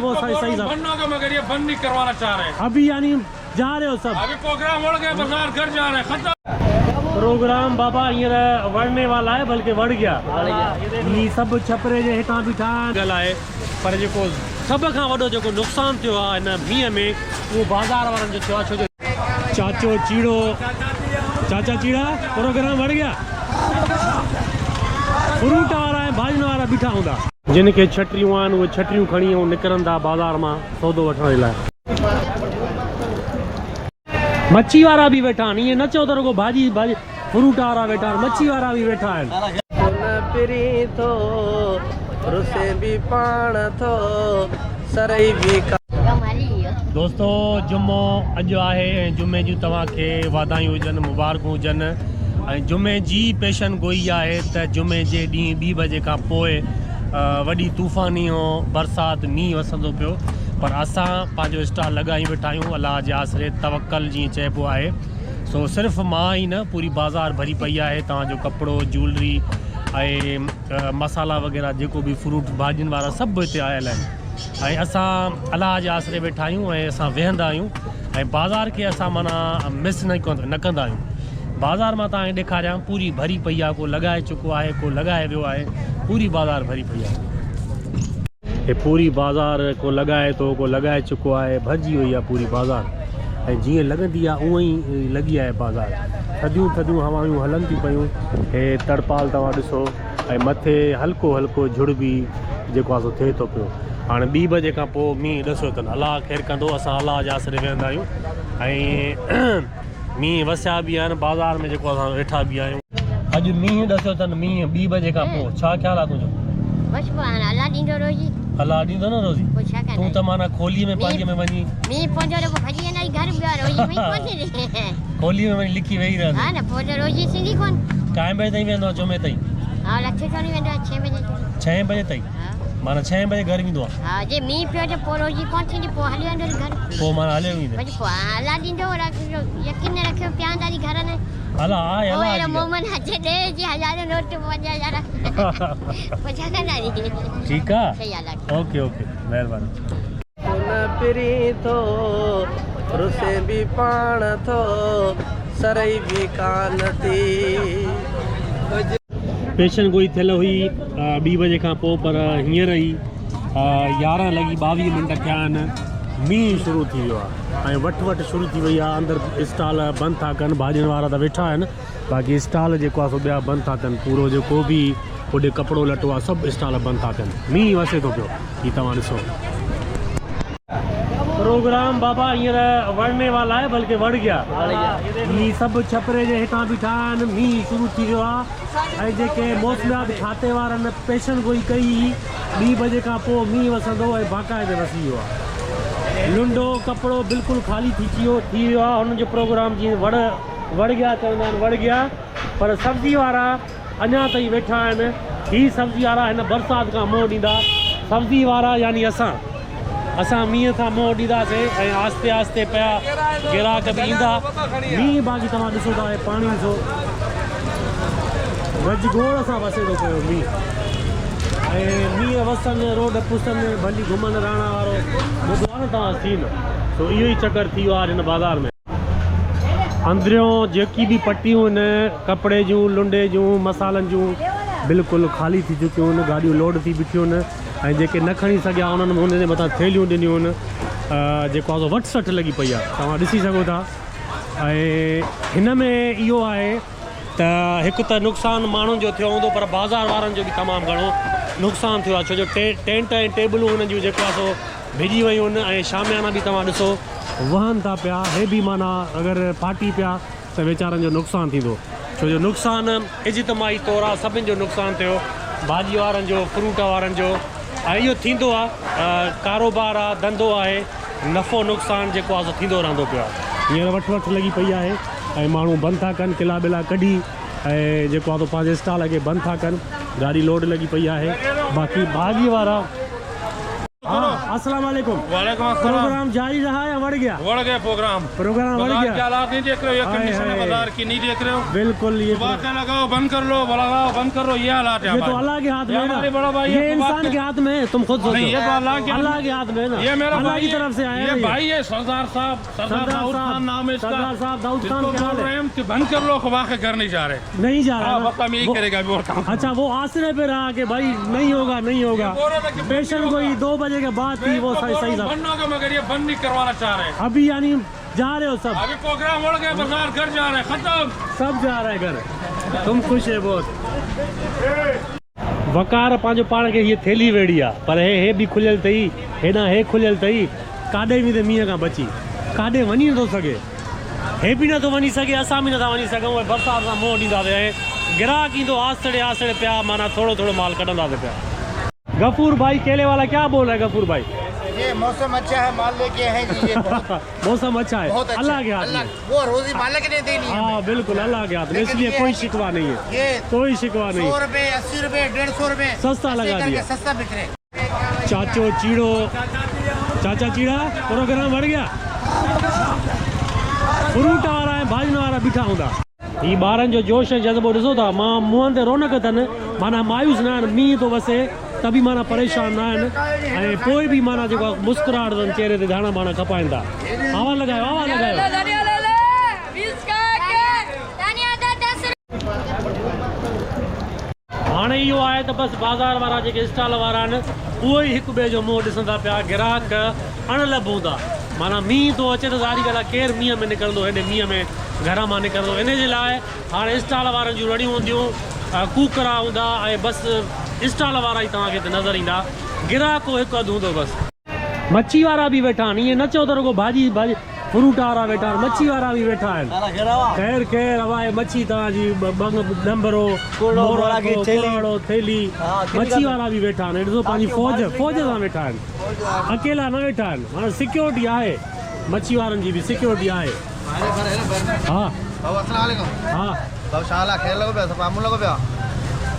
वो सही सही साहब बंद होगा मगर ये बंद नहीं करवाना चाह रहे। अभी यानी जा रहे हो सब? अभी प्रोग्राम उड़ गया, बाजार घर जा रहे हैं, खत्म। प्रोग्राम बाबा हींअर वड़ने वाला है, बल्कि वड़ गया। ये सब छपरे जे हितां बीठा गल आहे, पर जेको सभ खां वॾो जेको नुक़सानु थियो आहे हिन मींहं में, उहो बाज़ार वारनि जो थियो आहे। छो जो चाचो चीड़ो, चाचा चीड़ा प्रोग्राम वड़ गया। फ्रूट वारा ऐं भाॼियुनि वारा बीठा हूंदा, जिन खे छटिरियूं आहिनि उहे छटिरियूं खणी ऐं निकिरंदा बाज़ार मां सौदो वठण जे लाइ। मच्छी वारा भी वेठा आहिनि, ईअं न चओ त रुगो भाॼी फ्रूट वारा वेठा आहिनि, मच्छी वारा भी वेठा आहिनि। दोस्तों जुमो अॼु आहे ऐं जुमे जूं तव्हांखे वाधायूं हुजनि, मुबारकूं हुजनि। ऐं जुमे जी पेशन गोई आहे त जुमे जे ॾींहुं 2 बजे खां पोइ वॾी तूफ़ानी ऐं बरसाति मींहुं वसंदो पियो, पर असां पंहिंजो स्टॉल लॻाई वेठा आहियूं अलाह जे आसिरे, तवक्कल जीअं चइबो आहे। सो सिर्फ़ु मां ई न, पूरी बाज़ार भरी पई आहे। तव्हांजो कपिड़ो, ज्वेलरी ऐं मसाला वग़ैरह जेको बि फ्रूट भाॼियुनि वारा सभु हिते आयल आहिनि। ऐं असां अलाह जे आसिरे वेठा आहियूं ऐं असां वेहंदा आहियूं ऐं बाज़ार खे असां माना मिस न कंदा आहियूं। बाज़ार मां तव्हांखे ॾेखारियां, पूरी भरी पई आहे, को लॻाए चुको आहे, को लॻाए वियो आहे, पूरी बाज़ार भरी पई आहे। हे पूरी बाज़ार को लॻाए थो, को लॻाए चुको आहे, भरिजी वई आहे पूरी बाज़ार। ऐं जीअं लॻंदी आहे उअं ई लॻी आहे बाज़ार। थधियूं थधियूं हवायूं हलनि थियूं पियूं। हे तड़पाल तव्हां ॾिसो, ऐं मथे हल्को हल्को झुड़ बि जेको आहे सो थिए थो पियो। हाणे 2 बजे खां पोइ मींहुं ॾिसो अथनि, अलाह ख़ैरु कंदो। असां अलाह जे आसिरे वेहंदा आहियूं ऐं मींहुं वसिया बि आहिनि बाज़ार में, जेको असां वेठा बि आहियूं। अॼु मींहुं ॾिसो अथनि, मींहुं 2 बजे खां पोइ। छा ख़्यालु आहे तुंहिंजो? अलाह ॾींदो रोज़ी, अलाह ॾींदो न रोज़ी। तूं त माना खोलीअ में पंहिंजे में वञी खोली में वञी लिखी वेही रहंदी। हां न, पोइ त रोज़ी सिंधी कोन। काएं बजे ताईं वेंदो आहे? जुमे ताईं? हां, लखे ताईं वेंदो आहे, 6 बजे। 6 बजे ताईं? माना 6 बजे घर ईंदो आहे? हां, जे मींहुं पियो त पोइ रोज़ी कोन थींदी, पोइ हली वेंदो घर। पोइ माना हले वेंदो? वरी पोइ अलाह ॾींदो, यकीन रखियो पियांदारी घर में। अलाह आहे, अलाह आहे। मोमन हथ ॾे जी 1000 नोट 5000 पोइ छा कंदारी? ठीकु आहे, सही आहे। ओके ओके, महिरबानी। रुसे भी पाण थो, सरई भी कान थी। पेशन गोई थियल हुई 2 बजे खां पोइ, पर हींअर ई 11 लॻी 22 मिंट थिया आहिनि, मींहुं शुरू थी वियो आहे ऐं वठ शुरू थी वई आहे। अंदरि स्टॉल बंदि था कनि, भाॼियुनि वारा त वेठा आहिनि, बाक़ी स्टॉल जेको आहे सो ॿिया बंदि था कनि। पूरो जेको बि होॾे कपिड़ो लटो आहे सभु स्टॉल बंदि था कनि। मींहुं वसे थो पियो, हीअ तव्हां ॾिसो। प्रोग्राम बाबा हींअर वड़ने वाला है, बल्कि वड़ गया। ये सब छपरे जे हितां बीठा आहिनि, मींहुं शुरू थी वियो आहे ऐं जेके मौसमियात खाते वारनि पेशन गोई कई 2 बजे खां पोइ मींहुं वसंदो ऐं बाक़ाइदे वसी वियो आहे। लुंडो कपिड़ो बिल्कुलु ख़ाली थी वियो आहे। हुनजो प्रोग्राम जीअं वड़ गया चवंदा आहिनि, वड़ गया, पर सब्जी वारा अञा ताईं वेठा आहिनि। ही सब्जी वारा हिन बरसाति खां मोह ॾींदा। सब्जी वारा यानी असां मींहं खां मोह ॾींदासीं ऐं आस्ते आस्ते पिया ग्राहक बि ईंदा। मींहुं बाक़ी तव्हां ॾिसो था, पाणी ॾिसो, गजगोड़ सां वसे थो पियो मींहुं। ऐं मींहं वसनि, रोड पुसनि, भली घुमनि रहण वारो ॿुधो आहे न तव्हां सीन। सो इहो ई चकर थी वियो आहे हिन बाज़ार में। अंदरियों जेकी बि पटियूं आहिनि कपिड़े जूं, लुंडे जूं, मसालनि जूं, बिल्कुलु ख़ाली थी चुकियूं आहिनि। गाॾियूं लोड थी बीठियूं आहिनि ऐं जेके न खणी सघिया उन्हनि हुन जे मथां थेलियूं ॾिनियूं आहिनि। जेको आहे वठ सठ लॻी पई आहे, तव्हां ॾिसी सघो था। ऐं हिन में इहो आहे त हिकु त नुक़सानु माण्हुनि जो थियो हूंदो, पर बाज़ार वारनि जो बि तमामु घणो नुक़सानु थियो आहे। छो जो टेंट ऐं टेबलूं हुननि जूं जेको आहे सो भिॼी वियूं आहिनि ऐं शामियाना बि तव्हां ॾिसो वहनि था पिया। हे बि माना अगरि फाटी पिया त वीचारनि जो नुक़सानु थींदो। छो जो नुक़सानु इज्तमाही तौरु आहे, सभिनि जो नुक़सानु थियो, भाॼी वारनि जो, फ्रूट वारनि जो। ऐं इहो थींदो आहे, कारोबार आहे, धंधो आहे, नफ़ो नुक़सानु जेको आहे सो थींदो रहंदो पियो आहे। हींअर वठ लॻी पई आहे ऐं माण्हू बंदि था कनि, किला बिला कढी ऐं जेको आहे पंहिंजे स्टॉल खे बंदि था कनि। गाॾी लोड लॻी पई आहे। बाक़ी भाॼी वारा हाँ, अस्सलाम वालेकुम। वालेकुम अस्सलाम। प्रोग्राम जारी रहा या बढ़ गया? बढ़ गया प्रोग्राम बढ़ बाजार गया। के हालात नहीं देख रहे हो, ये हाय, कंडीशन है हाय। बाजार की नहीं देख रहे हो। बिल्कुल ये सुबह का लगाओ बंद कर लो, लगाओ बंद कर लो, ये हालात है ये तो हमारे। अल्लाह के हाथ में ये है ना। हमारे बड़ा भाई है, ये तो बात इंसान कर- के हाथ में है, तुम खुद सोचो। नहीं, ये तो अल्लाह के हाथ में है ना। ये मेरा अल्लाह भाई की है, तरफ से आया ये है भाई है सरदार साहब, सरदार दाऊद खान नाम है इसका। सरदार साहब दाऊद खान इसको क्या हाल बोल है? रहे हैं हम कि बंद कर लो, खुदा के घर नहीं जा रहे। नहीं जा रहा हाँ, ना। बस हम यही वो- करेगा अभी और काम। अच्छा वो आसरे पे रहा कि भाई नहीं होगा नहीं होगा। बोल रहे थे कि बंद पेशेंट नहीं कोई होगा। 2 बजे के बाद थी वो सही सही था। बंद होगा मगर ये बंद नहीं करवाना चाह रहे। अभी यानी जा रहे हो सब अभी प्रोग्राम उड़ गया, बाजार घर जा रहे, खत्म। सब जा रहे हैं घर। तुम खुश है बहुत। वकार पंहिंजो पाण खे हीअ थैली वेड़ी आहे पर हे बि खुलियल अथई, हेॾां हे खुलियल अथई। काॾे बि त मींहं खां बची काॾे वञी नथो सघे, हे बि नथो वञी सघे, असां बि नथा वञी सघूं। बरसाति सां मुंहुं ॾींदासीं ऐं ग्राहक ईंदो आसड़े आसड़े पिया, माना थोरो थोरो माल कढंदासीं पिया। गफूर भाई केले वाला क्या बोल रहा है? गफूर भाई ये मौसम अच्छा है, माल लेके हैं जी। ये मौसम अच्छा है, बहुत अच्छा अल्लाह के हाथ अल्लाह में। वो रोजी मालिक ने देनी है। हाँ बिल्कुल अल्लाह के हाथ में, लेकिन इसलिए ये कोई है कि शिकवा नहीं है, ये कोई शिकवा नहीं। 100 रुपए 80 रुपए 150 रुपए सस्ता लगा ऐसे करके दिया। सस्ता बिक रहे। चाचो चीड़ो, चाचा चीड़ा प्रोग्राम बढ़ गया। फ्रूट वारा ऐं भाॼियुनि वारा बीठा हूंदा। ही ॿारनि जो जोश ऐं जज़्बो ॾिसो था, मां मुंहंनि ते रौनक अथनि, माना मायूस न आहिनि। मींहुं थो वसे त बि माना परेशान न आहिनि ऐं पोइ बि माना जेको आहे मुस्कुराहट अथनि चेहरे ते, दाणा बाणा खपाइनि था। आवाज़ लगायो, आवाज़ लगायो। हाणे इहो आहे त बसि बाज़ार वारा जेके स्टॉल वारा आहिनि उहे ई हिक ॿिए जो मुंहुं ॾिसंदा पिया, ग्राहक अणलभ हूंदा। माना मींहुं थो अचे त ज़ारी ॻाल्हि आहे केरु मींहं में निकिरंदो, हेॾे मींहं में घर मां निकिरंदो। इन जे लाइ हाणे स्टॉल वारनि जूं रड़ियूं हूंदियूं, कूकरा हूंदा ऐं बसि स्टॉल वारा ई तव्हांखे हिते नज़र ईंदा। ग्राहक हिकु अधु हूंदो बसि। मच्छी वारा बि वेठा आहिनि, ईअं न चओ त रुगो भाॼी फ्रूट वारा वेठा आहिनि, मच्छी वारा बि वेठा आहिनि। ख़ैर ख़ैर हवाए मच्छी तव्हांजी डंबरो कोड़ो थैली, मच्छी वारा बि वेठा आहिनि। ॾिसो पंहिंजी फ़ौज सां वेठा आहिनि, अकेला न वेठा आहिनि। हाणे सिक्योरिटी आहे, मच्छी वारनि जी बि सिक्योरिटी आहे। हा हा गौशाला खेल लगो पिया, सामू लगो पिया।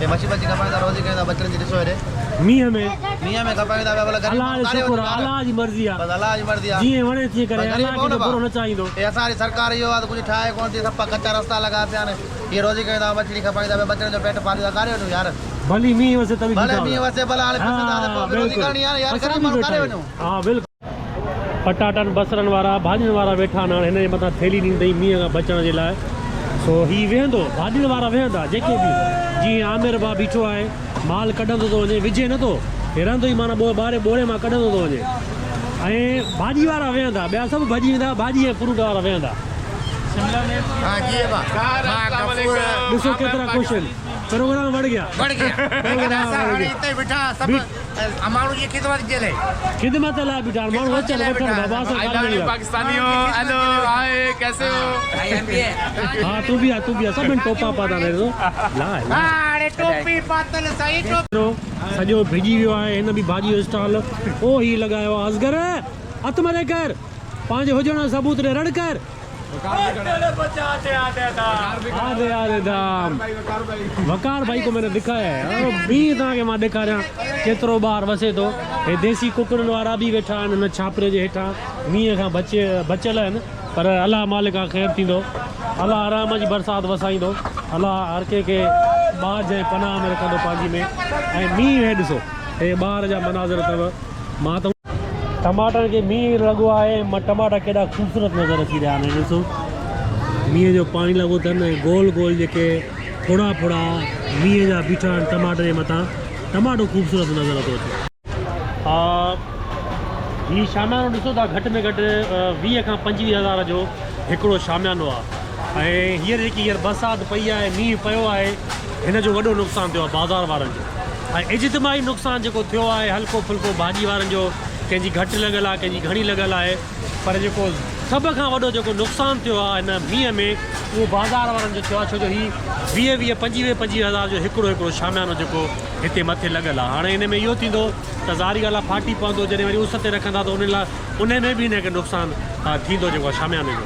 ये मच्छी खपाइंदा रोजी करेंदा बचड़नि जी ॾिसो हेॾे मींहं में में खपाइंदा भला गरीब अलाह जो शुक्र आहे, अलाह जी मर्ज़ी आहे, बस अल्लाह जी मर्ज़ी आहे। जीअं वणे तीअं करे, अलाह खे बुरो न चाहींदो। ये असांजी सरकार इहो आहे त कुझु ठाहे कोन थी, सभु कच्चा रस्ता लॻा पिया आहिनि। ये रोजी करेंदा मछली खपाइंदा पिया, बचड़नि जो पेट पालींदा, काॾे वञूं यार? भली मींहं वसे त बि भले बीठा मींहं हुआ। वसे भला हाणे हाँ, रोजी करणी आहे यार, असां गरीब बि माण्हू वेठा काॾे आहियूं। वञूं? हा बिल्कुलु। पटाटनि बसरनि वारा भाॼियुनि वारा वेठा आहिनि, हाणे हिन जे मथां थैली ॾींदई मींहं खां बचण जे लाइ। सो ही वेहंदो, भाॼियुनि वारा वेहंदा जेके बि, जीअं आमिर भाउ बीठो आहे, माल कढंदो थो वञे, विझे नथो, हिरंदो ई माना ॿारे बोरे मां कढंदो थो वञे। ऐं भाॼी वारा वेहंदा, ॿिया सभु भॼी वेंदा, भाॼी ऐं फ्रूट वारा वेहंदा। हाँ जी ॾिसो केतिरा क्वेश्चन, प्रोग्राम बढ़ गया। बढ़ गया हाणे हिते बिठा सभु माण्हू जी ख़िदमत जे लाइ खिदमत लाइ बीठा आहिनि माण्हू, अचनि वठनि बाबा सां ॻाल्हाइण लाइ। पाकिस्तानियों हेलो हाय कैसे हो? हाँ तू भी आ सभिनि टोपा पाता ॾिसो ला हाणे टोपी पातल साईं सॼो भिॼी वियो आहे। हिन बि भाॼी जो स्टॉल ओ ही लॻायो आहे। असगर हथ मथे कर, पंहिंजे हुजण जो सबूत ॾे, रड़ कर। आधे दाम वकार भाई को मैंने दिखाया है, बी तव्हांखे मां ॾेखारियां केतिरो ॿार वसे थो। हे देसी कुकड़नि वारा बि वेठा आहिनि हिन छापरे जे हेठां, मींहं खां बचियल आहिनि, पर अलाह मालिक खां ख़ैरु थींदो, अलाह आराम जी बरसाति वसाईंदो, अलाह हर कंहिंखे ॿार जे पनाह में रखंदो पंहिंजी में। ऐं मींहुं हे ॾिसो, हे ॿार जा मनाज़र अथव। मां त टमाटर खे मींहुं लॻो आहे, टमाटा केॾा ख़ूबसूरत नज़र अची रहिया आहिनि। ॾिसो मींहं जो पाणी लॻो अथनि, गोल गोल जेके फोड़ा फोड़ा मींहं जा बीठा आहिनि टमाटर जे मथां, टमाटो ख़ूबसूरत नज़र थो अचे। हीउ शामियानो ॾिसो था, घटि में घटि 20 खां 25 हज़ार जो हिकिड़ो शामियानो आहे। ऐं हींअर बरसाति पई आहे, मींहुं पियो आहे, हिन जो वॾो नुक़सानु थियो आहे बाज़ार वारनि जो। ऐं इज्तिमाही नुक़सानु जेको थियो आहे, हल्को फुल्को भाॼी वारनि जो, कंहिंजी घटि लॻल आहे, कंहिंजी घणी लॻल आहे, पर जेको सभ खां वॾो जेको नुक़सानु थियो आहे हिन मींहं में, उहो बाज़ार वारनि जो थियो आहे। छो जो हीउ 20 25 हज़ार जो हिकिड़ो शामियानो जेको हिते मथे लॻल आहे। हाणे हिन में इहो थींदो त ज़ारी ॻाल्हि आहे फाटी पवंदो, जॾहिं वरी उस ते रखंदा त उन में बि हिनखे नुक़सानु थींदो जेको आहे शामियाने जो।